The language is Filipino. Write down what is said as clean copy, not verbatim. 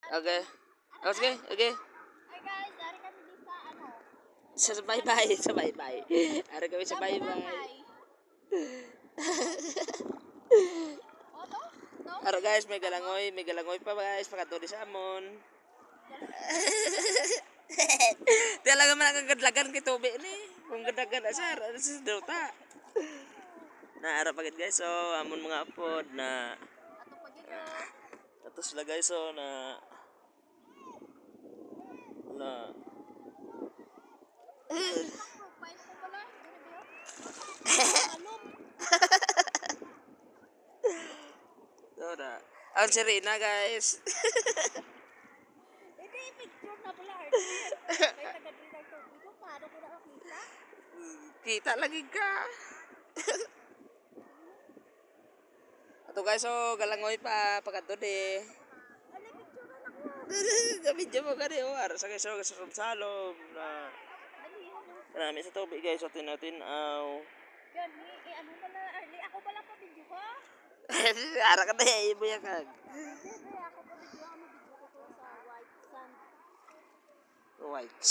Okay. Oh, sige, okay. Ay guys, dari kami di sa ano. Sa bye-bye, sa bye-bye. Ara kami sa bye-bye. Lapu-lakay. Oto? No? Ara guys, may galangoy pa guys, pakadto di sa amon. Talaga man ang gadlagan kay Tobe ni. Kung gadagan asar, ano sa dota. Na ara pagit guys, so amon mga apod na Ato pagido. ato sila guys, so na Profile ko pala. Dili ba yun? Alom. so na. Ang Serena guys. Hindi, picture na pala. May taga-drink ng tubig ko. Paano ko nakakita? Kita lagi ka. Ato guys, so galangoy pa pagkadto di. Ano, picture na lang ko. Gamit mo gani o ara sa guys, so sa salom na Dali, ano? marami sa tubig guys, so tinatin aw. Gani, ano pala, Arlie, ako pala pa video ko. Ara ka na ibo ya kag. Hindi, ako pa video, ano video ko sa white sand. White.